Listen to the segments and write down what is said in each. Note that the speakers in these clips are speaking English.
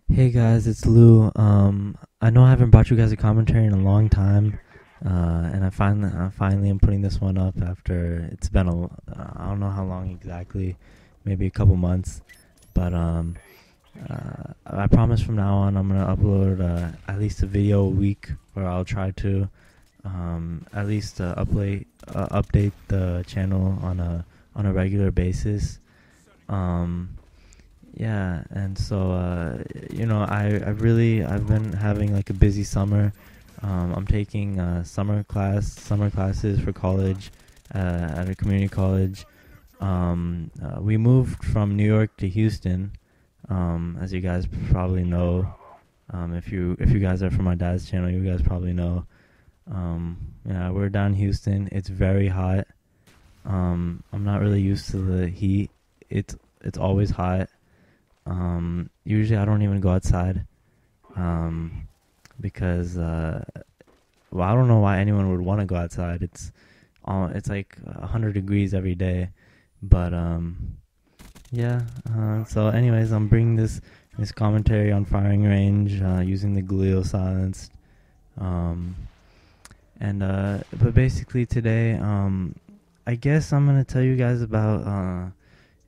Hey guys, it's Lou. I know I haven't brought you guys a commentary in a long time, and I finally am putting this one up after it's been I don't know how long exactly, maybe a couple months, but I promise from now on I'm gonna upload at least a video a week, or I'll try to at least update the channel on a regular basis. Um, yeah, and so I've been having like a busy summer. I'm taking summer classes for college at a community college. We moved from New York to Houston, as you guys probably know. If you guys are from my dad's channel, you guys probably know. Yeah, we're down in Houston. It's very hot. I'm not really used to the heat. It's always hot. Usually I don't even go outside, um, because well, I don't know why anyone would want to go outside. It's like 100 degrees every day, but yeah. So, anyways, I'm bringing this commentary on firing range using the Galil silenced, um, and but basically today, I guess I'm gonna tell you guys about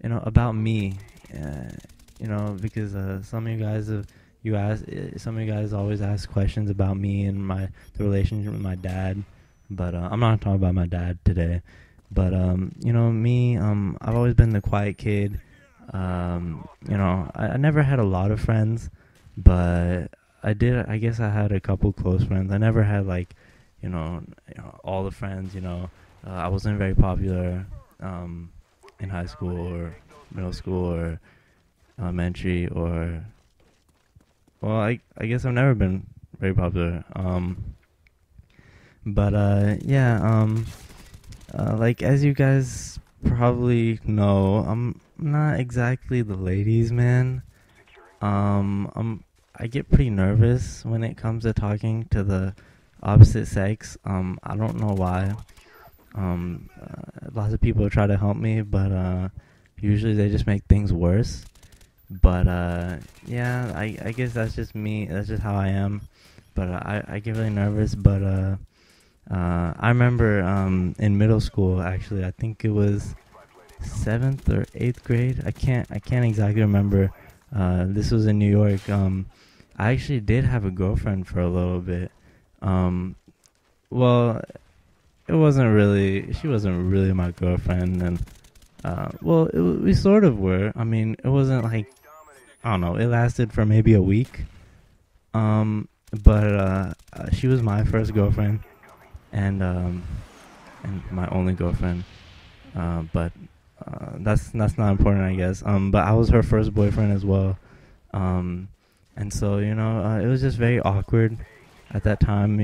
about me. Uh, because some of you guys have you ask some of you guys always ask questions about me and the relationship with my dad, but I'm not talking about my dad today. But me, I've always been the quiet kid. I never had a lot of friends, but I guess I had a couple close friends. I never had like all the friends. I wasn't very popular in high school or middle school or elementary, or well, I guess I've never been very popular. But yeah, like as you guys probably know, I'm not exactly the ladies' man. I get pretty nervous when it comes to talking to the opposite sex. I don't know why. Lots of people try to help me, but usually they just make things worse. But yeah, I guess that's just me. That's just how I am. But I get really nervous. But I remember in middle school, actually, I think it was seventh or eighth grade. I can't exactly remember. This was in New York. I actually did have a girlfriend for a little bit. Um, well, it wasn't really. She wasn't really my girlfriend, and we sort of were. I mean, it wasn't like I don't know. It lasted for maybe a week. Um, but she was my first girlfriend, and and my only girlfriend. But that's not important, I guess. But I was her first boyfriend as well. Um, and so it was just very awkward at that time.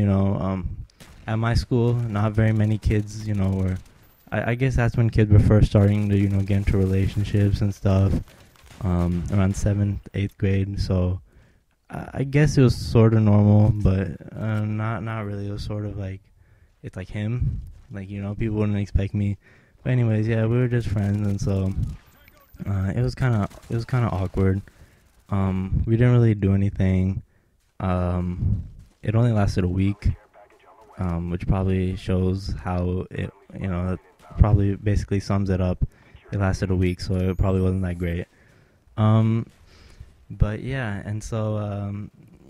At my school, not very many kids. Were I guess that's when kids were first starting to get into relationships and stuff. Around seventh, eighth grade. So I guess it was sort of normal, but not really. It was sort of like it's like him, like people wouldn't expect me. But anyways, yeah, we were just friends, and so it was kind of awkward. We didn't really do anything. It only lasted a week, which probably shows how it probably basically sums it up. It lasted a week, so it probably wasn't that great. Um, but yeah, and so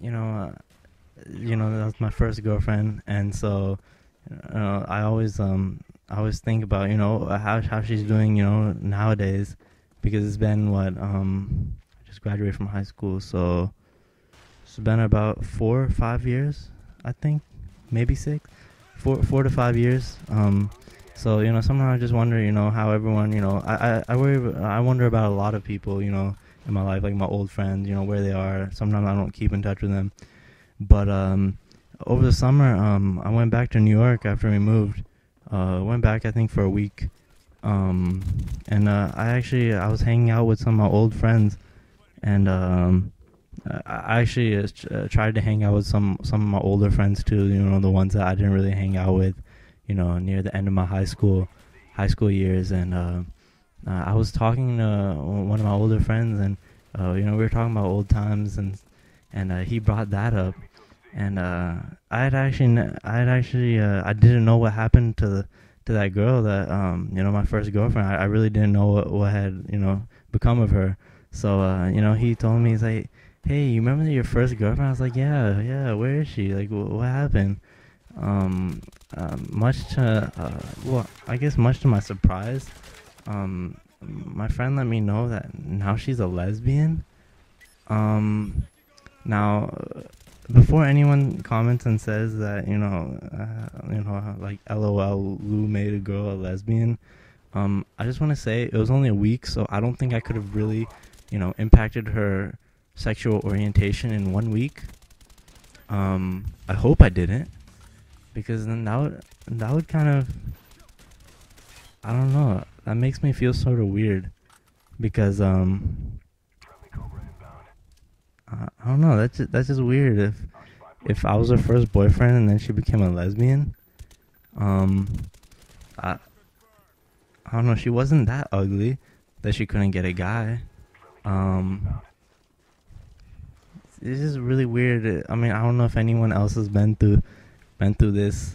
that was my first girlfriend, and so I always think about how she's doing nowadays, because it's been I just graduated from high school, so it's been about 4 or 5 years, I think, maybe six, 4 to 5 years. So sometimes I just wonder how everyone I wonder about a lot of people in my life, like my old friends, where they are. Sometimes I don't keep in touch with them. But over the summer, I went back to New York after we moved. Went back, I think, for a week. And I was hanging out with some of my old friends, and I actually tried to hang out with some of my older friends too. The ones that I didn't really hang out with, near the end of my high school years. And I was talking to one of my older friends, and we were talking about old times, and and he brought that up, and I didn't know what happened to that girl that my first girlfriend. I really didn't know what had become of her. So he told me, he's like, hey, you remember your first girlfriend? I was like, yeah, where is she? Like, what happened? Much to I guess much to my surprise, my friend let me know that now she's a lesbian. Now, before anyone comments and says that like LOL Lou made a girl a lesbian, I just want to say it was only a week, so I don't think I could have really impacted her sexual orientation in 1 week. I hope I didn't, because then that would kind of, I don't know, that makes me feel sort of weird, because I don't know, that's just weird. If I was her first boyfriend and then she became a lesbian, I don't know, she wasn't that ugly that she couldn't get a guy. It's just really weird. I mean, I don't know if anyone else has been through this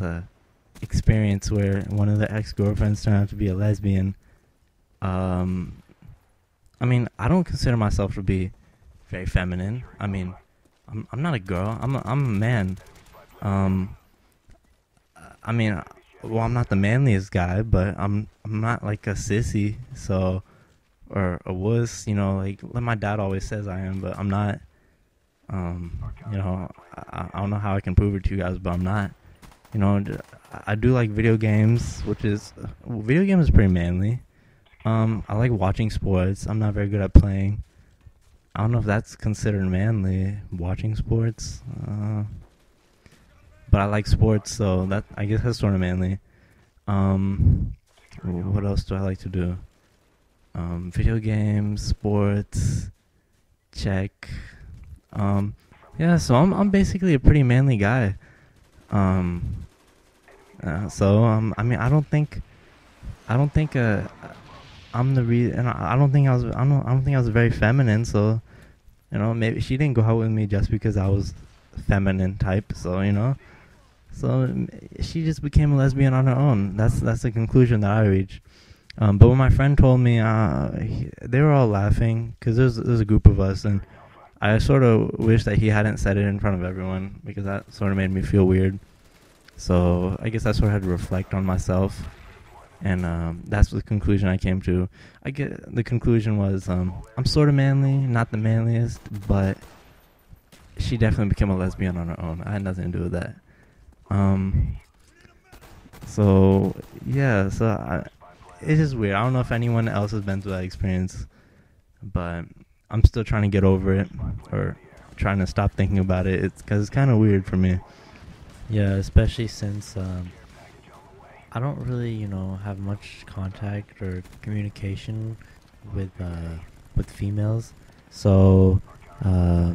experience where one of their ex-girlfriends turned out to be a lesbian. I mean, I don't consider myself to be very feminine. I mean, I'm not a girl. I'm a man. I mean, well, I'm not the manliest guy, but I'm not like a sissy. So, or a wuss. Like my dad always says I am, but I'm not. I don't know how I can prove it to you guys, but I'm not. I do like video games, video games is pretty manly. I like watching sports. I'm not very good at playing. I don't know if that's considered manly, watching sports. But I like sports, so that, I guess, that's sort of manly. What else do I like to do? Video games, sports, check. Yeah, so I'm basically a pretty manly guy. I mean, I don't think I'm the reason. I don't think I was very feminine. So, maybe she didn't go out with me just because I was feminine type. So so she just became a lesbian on her own. That's the conclusion that I reached. But when my friend told me, they were all laughing because there's a group of us, and I sort of wish that he hadn't said it in front of everyone, because that sort of made me feel weird. So I guess I sort of had to reflect on myself, and that's the conclusion I came to. The conclusion was, I'm sort of manly, not the manliest, but she definitely became a lesbian on her own. I had nothing to do with that. So yeah, it's just weird. I don't know if anyone else has been through that experience, but I'm still trying to get over it, or trying to stop thinking about it. It's because it's kind of weird for me. Yeah, especially since I don't really, have much contact or communication with females. So yeah,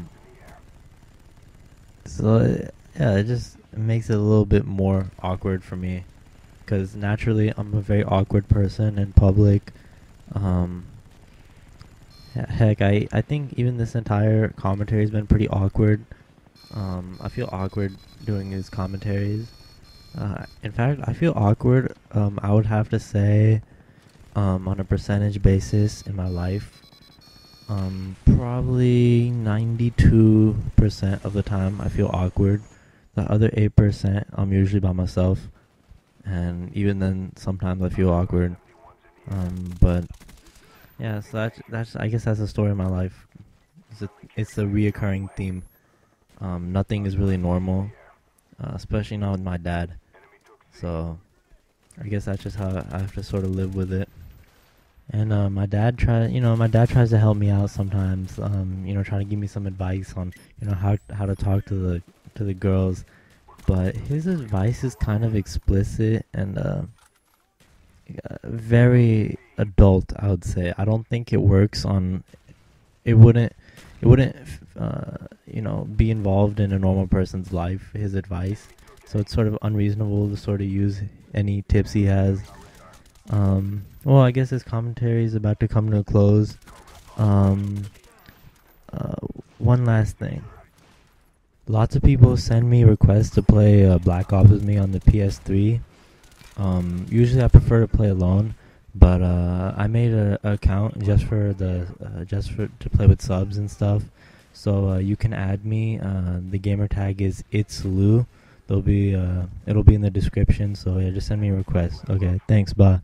it just makes it a little bit more awkward for me, because naturally I'm a very awkward person in public. Heck, I think even this entire commentary has been pretty awkward. I feel awkward doing these commentaries. In fact, I feel awkward, I would have to say, on a percentage basis in my life. Probably 92% of the time I feel awkward. The other 8% I'm usually by myself. And even then, sometimes I feel awkward. But yeah, so that's I guess that's the story of my life. It's a reoccurring theme. Nothing is really normal, especially not with my dad. So I guess that's just how I have to sort of live with it. And my dad tries to help me out sometimes. Trying to give me some advice on how to talk to the girls. But his advice is kind of explicit and very adult, I would say. I don't think it works on. It wouldn't be involved in a normal person's life, his advice. So it's sort of unreasonable to sort of use any tips he has. Well, I guess his commentary is about to come to a close. One last thing. Lots of people send me requests to play Black Ops with me on the PS3. Usually I prefer to play alone, but I made a account just for to play with subs and stuff. So you can add me. The gamer tag is ItsLu. It'll be in the description. So yeah, just send me a request. Okay, thanks. Bye.